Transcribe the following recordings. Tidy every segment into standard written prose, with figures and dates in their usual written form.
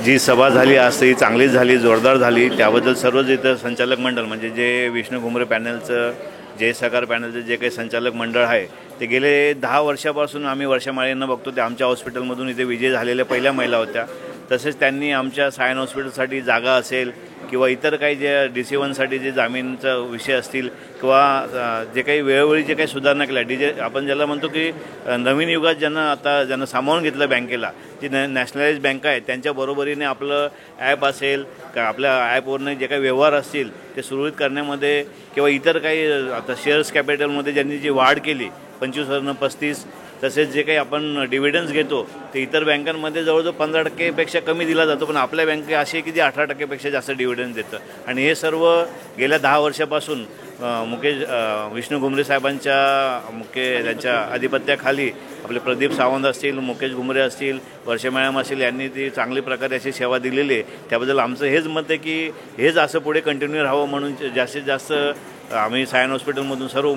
जी सभा झाली आज ती चांगलीच झाली, जोरदार झाली. त्याबद्दल सर्वच इथं संचालक मंडळ म्हणजे जे विष्णू घुमरे पॅनलचं, जय सहकार पॅनलचं जे काही संचालक मंडळ आहे ते गेले 10 वर्षापासून आम्ही वर्षामाळ्यांना बघतो. ते आमच्या हॉस्पिटलमधून इथे विजय झालेल्या पहिल्या महिला होत्या. तसेच त्यांनी आमच्या सायन हॉस्पिटलसाठी जागा असेल किंवा इतर काही जे DC-1साठी जे जामीनचा विषय असतील किंवा जे काही वेळोवेळी जे काही सुधारणा केल्या, आपण ज्याला म्हणतो की नवीन युगात ज्यांना सामावून घेतलं बँकेला, जी नॅशनलाइज बँक आहे त्यांच्या बरोबरीने आपलं ॲप असेल का आपल्या ॲपवरनं जे काही व्यवहार असतील ते सुरळीत करण्यामध्ये किंवा इतर काही आता शेअर्स कॅपिटलमध्ये ज्यांनी जी वाढ केली 25वरनं 35, तसेच जे काही आपण डिव्हिडन्स घेतो ते इतर बँकांमध्ये जवळजवळ 15%पेक्षा कमी दिला जातो, पण आपल्या बँके अशी आहे की जी 18%पेक्षा जास्त डिव्हिडन्स देतं. आणि हे सर्व गेल्या 10 वर्षापासून विष्णू घुमरे साहेबांच्या त्यांच्या आधिपत्याखाली आपले प्रदीप सावंत असतील, मुकेश घुमरे असतील, वर्षा मॅडम असतील, यांनी ती चांगली प्रकारे अशी सेवा दिलेली आहे. त्याबद्दल आमचं हेच मत आहे की हेच असं पुढे कंटिन्यू राहावं. म्हणून जास्तीत जास्त आम्ही सायन हॉस्पिटलमधून सर्व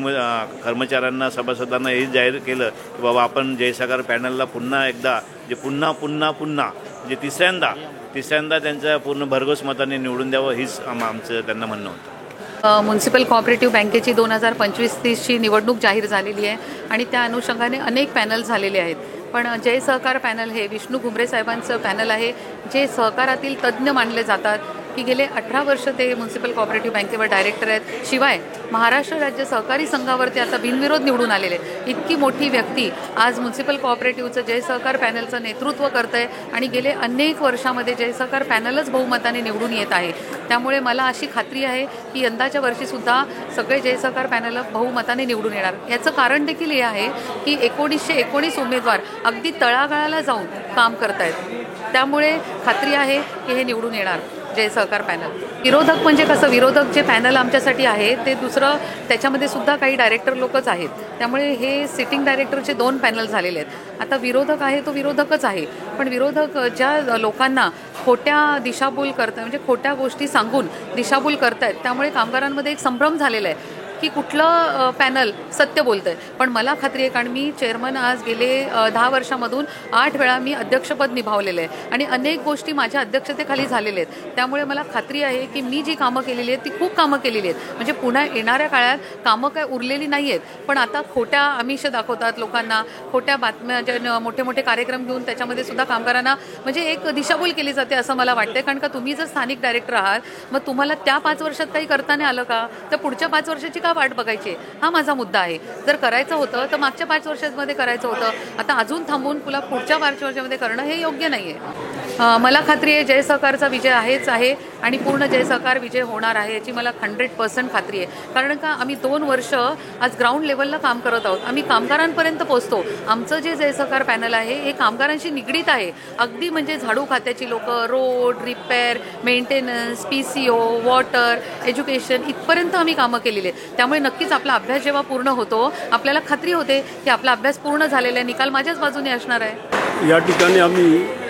कर्मचाऱ्यांना, सभासदांना हेच जाहीर केलं की बाबा आपण जय सहकार पॅनलला पुन्हा एकदा जे पुन्हा जे तिसऱ्यांदा त्यांच्या पूर्ण भरघोस मताने निवडून द्यावं, हीच आमचं त्यांना म्हणणं होतं. म्युन्सिपल कोऑपरेटिव्ह बँकेची 2025-30ची निवडणूक जाहीर झालेली आहे आणि त्या अनुषंगाने अनेक पॅनल झालेले आहेत. पण जय सहकार पॅनल हे विष्णू घुमरे साहेबांचं पॅनल आहे, जे सहकारातील तज्ज्ञ मानले जातात की गेले 18 वर्ष ते म्युन्सिपल कोऑपरेटिव्ह बँकेवर डायरेक्टर आहेत. शिवाय महाराष्ट्र राज्य सहकारी संघावरती आता बिनविरोध निवडून आलेले. इतकी मोठी व्यक्ती आज म्युन्सिपल कोऑपरेटिव्हचं जय सहकार पॅनलचं नेतृत्व करत आहे आणि गेले अनेक वर्षामध्ये जय सहकार पॅनलच बहुमताने निवडून येत आहे. त्यामुळे मला अशी खात्री आहे की यंदाच्या वर्षीसुद्धा सगळे जय सहकार पॅनल बहुमताने निवडून येणार. याचं कारण देखील हे आहे की 1919 उमेदवार अगदी तळागाळाला जाऊन काम करत आहेत. त्यामुळे खात्री आहे की हे निवडून येणार जय सहकार पॅनल. विरोधक म्हणजे कसं, विरोधक जे पॅनल आमच्यासाठी आहे ते दुसरं, त्याच्यामध्ये सुद्धा काही डायरेक्टर लोकच आहेत. त्यामुळे हे सिटिंग डायरेक्टरचे 2 पॅनल झालेले आहेत. आता विरोधक आहे तो विरोधकच आहे, पण विरोधक ज्या लोकांना खोट्या दिशाभूल करतात, म्हणजे खोट्या गोष्टी सांगून दिशाभूल करतायत, त्यामुळे कामगारांमध्ये एक संभ्रम झालेला आहे की कुठलं पॅनल सत्य बोलतं आहे. पण मला खात्री आहे, कारण मी चेअरमन आज गेले 10 वर्षामधून 8 वेळा मी अध्यक्षपद निभावलेलं आहे आणि अनेक गोष्टी माझ्या अध्यक्षतेखाली झालेल्या आहेत. त्यामुळे मला खात्री आहे की मी जी कामं केलेली आहेत ती खूप कामं केलेली आहेत. म्हणजे पुन्हा येणाऱ्या काळात कामं काय उरलेली नाही आहेत, पण आता खोट्या आमिष दाखवतात लोकांना, खोट्या बातम्या, ज्या मोठे कार्यक्रम घेऊन त्याच्यामध्ये सुद्धा कामगारांना म्हणजे एक दिशाभूल केली जाते असं मला वाटतं. कारण का तुम्ही जर स्थानिक डायरेक्टर आहात, मग तुम्हाला त्या 5 वर्षात काही करता नाही आलं का, तर पुढच्या 5 वर्षाची का वाट बघायची, हा माझा मुद्दा आहे. जर करायचं होतं तर मागच्या 5 वर्षांमध्ये करायचं होतं. आता अजून थांबून पुन्हा पुढच्या 5 वर्षामध्ये करणं हे योग्य नाही आहे. मला खात्री आहे जय सहकारचा विजय आहेच आहे आणि पूर्ण जय सहकार विजय होणार आहे याची मला 100% खात्री आहे. कारण का आम्ही 2 वर्ष आज ग्राउंड लेवलला काम करत आहोत. आम्ही कामगारांपर्यंत पोहोचतो. आमचं जे जय सहकार पॅनल आहे हे कामगारांशी निगडीत आहे. अगदी म्हणजे झाडू खात्याची लोकं, road repair, maintenance, PCO, water, education इथपर्यंत आम्ही कामं केलेली आहेत. त्यामुळे नक्कीच आपला अभ्यास जेव्हा पूर्ण होतो आपल्याला खात्री होते की आपला अभ्यास पूर्ण झालेला आहे, निकाल माझ्याच बाजूने असणार आहे. या ठिकाणी आम्ही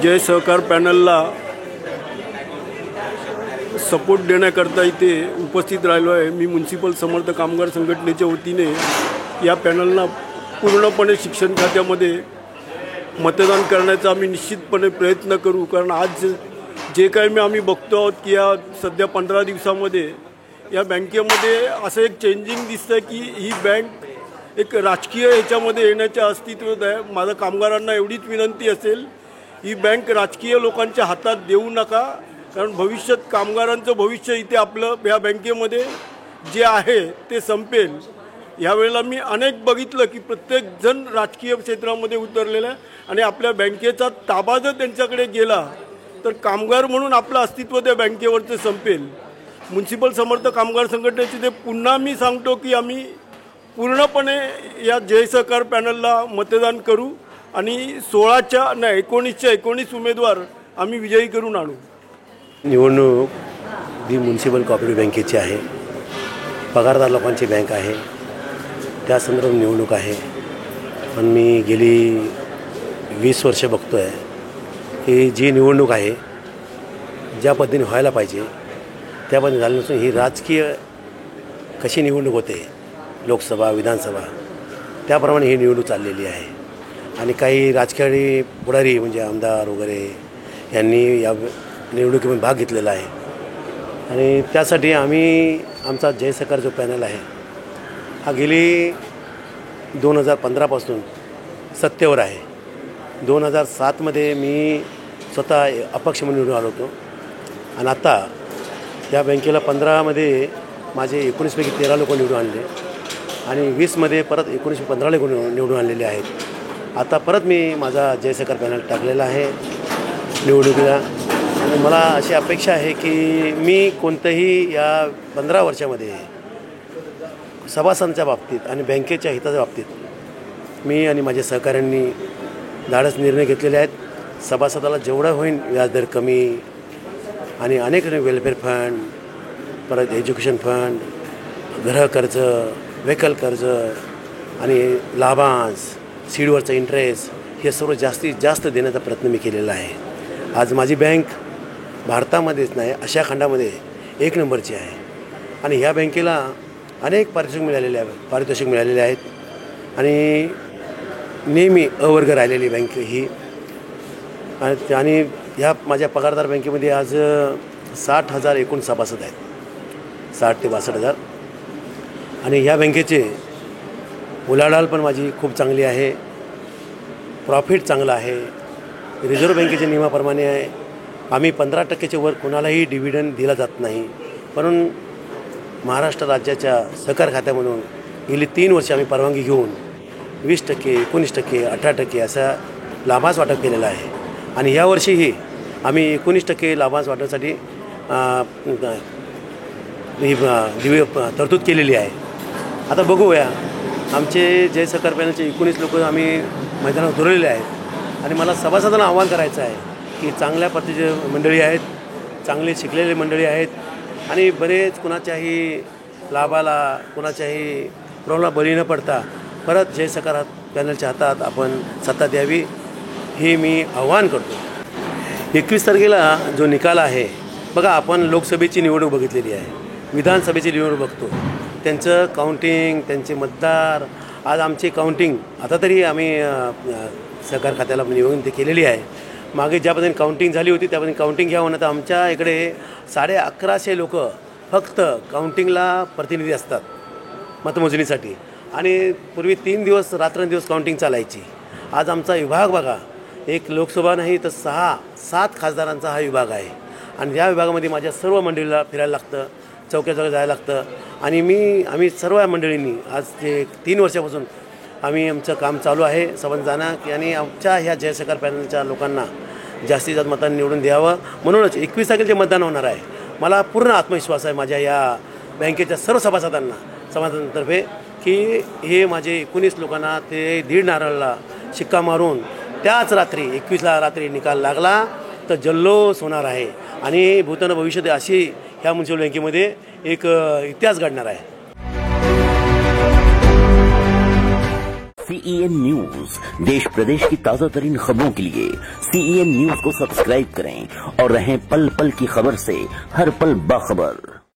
जय सहकार पॅनलला सपोर्ट देण्याकरता इथे उपस्थित राहिलो आहे. मी म्युन्सिपल समर्थ कामगार संघटनेच्या वतीने या पॅनलला पूर्णपणे शिक्षण खात्यामध्ये मतदान करण्याचा आम्ही निश्चितपणे प्रयत्न करू. कारण आज जे काही आम्ही बघतो आहोत की या सध्या 15 दिवसामध्ये या बँकेमध्ये असं एक चेंजिंग दिसतं की ही बँक एक राजकीय ह्याच्यामध्ये येण्याच्या अस्तित्वात आहे. माझं कामगारांना एवढीच विनंती असेल, ही बँक राजकीय लोकांच्या हातात देऊ नका. कारण भविष्यात कामगारांचं भविष्य इथे आपलं ह्या बँकेमध्ये जे आहे ते संपेल. यावेळेला मी अनेक बघितलं की प्रत्येकजण राजकीय क्षेत्रामध्ये उतरलेला आहे आणि आपल्या बँकेचा ताबा जर त्यांच्याकडे गेला तर कामगार म्हणून आपलं अस्तित्व त्या बँकेवरचं संपेल. म्युन्सिपल समर्थ कामगार संघटनेचे ते पुन्हा मी सांगतो की आम्ही पूर्णपणे या जय सहकार पॅनलला मतदान करू आणि 19 उमेदवार आम्ही विजयी करून आणू. निवडणूक ही म्युन्सिपल कोऑपरेटिव्ह बँकेची आहे, पगारदार लोकांची बँक आहे, त्या संदर्भात निवडणूक आहे. पण मी गेली 20 वर्ष बघतो आहे की जी निवडणूक आहे ज्या पद्धतीने व्हायला पाहिजे त्या पद्धतीने झाली नसून ही राजकीय कशी निवडणूक होते, लोकसभा विधानसभा त्याप्रमाणे ही निवडणूक चाललेली आहे. आणि काही राजकारणी पुढारी म्हणजे आमदार वगैरे यांनी या निवडणुकीमध्ये भाग घेतलेला आहे आणि त्यासाठी आम्ही आमचा जय सहकार जो पॅनल आहे हा गेली 2015पासून सत्तेवर आहे. 2007मध्ये मी स्वतः अपक्ष म्हणून निवडून आलो होतो आणि आता या बँकेला 15मध्ये माझे 19पैकी 13 लोक निवडून आणले आणि 20मध्ये परत 1915 लोक निवडून आणलेले आहेत. आता परत मी माझा जय सहकार पॅनल टाकलेला आहे निवडणुकीला आणि मला अशी अपेक्षा आहे की मी कोणत्याही या 15 वर्षामध्ये सभासदांच्या बाबतीत आणि बँकेच्या हिताच्या बाबतीत मी आणि माझ्या सहकाऱ्यांनी धाडस निर्णय घेतलेले आहेत. सभासदाला जेवढा होईल व्याजदर कमी आणि अनेक वेलफेअर फंड, परत एज्युकेशन फंड, गृह कर्ज, व्हेकल कर्ज आणि लाभांश, सीडवरचा इंटरेस्ट हे सर्व जास्तीत जास्त देण्याचा प्रयत्न मी केलेला आहे. आज माझी बँक भारतामध्येच नाही अशा खंडामध्ये 1 नंबरची आहे आणि ह्या बँकेला अनेक पारितोषिक मिळालेले आहेत आणि नेहमी अवर्ग राहिलेली बँक ही आणि ह्या माझ्या पगारदार बँकेमध्ये आज 60,000 एकूण सभासद आहेत, 60 ते 62,000 आणि ह्या बँकेचे उलाढाल पण माझी खूप चांगली आहे, प्रॉफिट चांगलं आहे. रिझर्व्ह बँकेच्या नियमाप्रमाणे आहे आम्ही 15% वर कोणालाही डिव्हिडंड दिला जात नाही, म्हणून महाराष्ट्र राज्याच्या सहकार खात्यामधून गेली 3 वर्ष आम्ही परवानगी घेऊन 20%, 19%, 18% असा लाभांश वाटप केलेला आहे आणि यावर्षीही आम्ही 19% लाभांश वाटण्यासाठी तरतूद केलेली आहे. आता बघूया आमचे जय सहकार पॅनलचे 19 लोक आम्ही मैदानात उतरलेले आहेत आणि मला सभासदांना आवाहन करायचं आहे की चांगल्या पद्धतीचे मंडळी आहेत, चांगले शिकलेले मंडळी आहेत आणि बरेच कुणाच्याही लाभाला कुणाच्याही प्रॉब्लेमला बळी न पडता परत जय सहकार पॅनलच्या हातात आपण सत्ता द्यावी हे मी आवाहन करतो. 21 तारखेला जो निकाल आहे बघा, आपण लोकसभेची निवडणूक बघितलेली आहे, विधानसभेची निवडणूक बघतो, त्यांचं काउंटिंग, त्यांचे मतदार. आज आमची काउंटिंग आता तरी आम्ही सहकार खात्याला निवडून ते केलेली आहे. मागे ज्या पद्धतीने काउंटिंग झाली होती त्या पद्धतीने काउंटिंग घ्यावं ना, तर आमच्या इकडे 1150 लोक फक्त काउंटिंगला प्रतिनिधी असतात मतमोजणीसाठी आणि पूर्वी 3 दिवस रात्रंदिवस काउंटिंग चालायची. आज आमचा विभाग बघा, एक लोकसभा नाही तर 6-7 खासदारांचा हा विभाग आहे आणि या विभागामध्ये माझ्या सर्व मंडळीला फिरायला लागतं, चौक्या जायला लागतं आणि आम्ही सर्व मंडळींनी आज ते 3 वर्षापासून आमचं काम चालू आहे सबंध जाणं आणि आमच्या ह्या जय सहकार पॅनलच्या लोकांना जास्तीत जास्त मतांनी निवडून द्यावं. म्हणूनच 21 तारखेचे मतदान होणार आहे. मला पूर्ण आत्मविश्वास आहे माझ्या या बँकेच्या सर्व सभासदांतर्फे की हे माझे 19 लोकांना ते 1.5 नारळाला शिक्का मारून त्याच रात्री 21ला रात्री निकाल लागला तर जल्लोष होणार आहे आणि भूतान भविष्यात अशी ह्या म्युन्सिपल बँकेमध्ये एक इतिहास घडणार आहे. CEN न्यूज, देश प्रदेश की ताजा तरीन खबरों के लिए CEN न्यूज को सब्सक्राइब करें और रहें पल पल की खबर से हर पल बाखबर.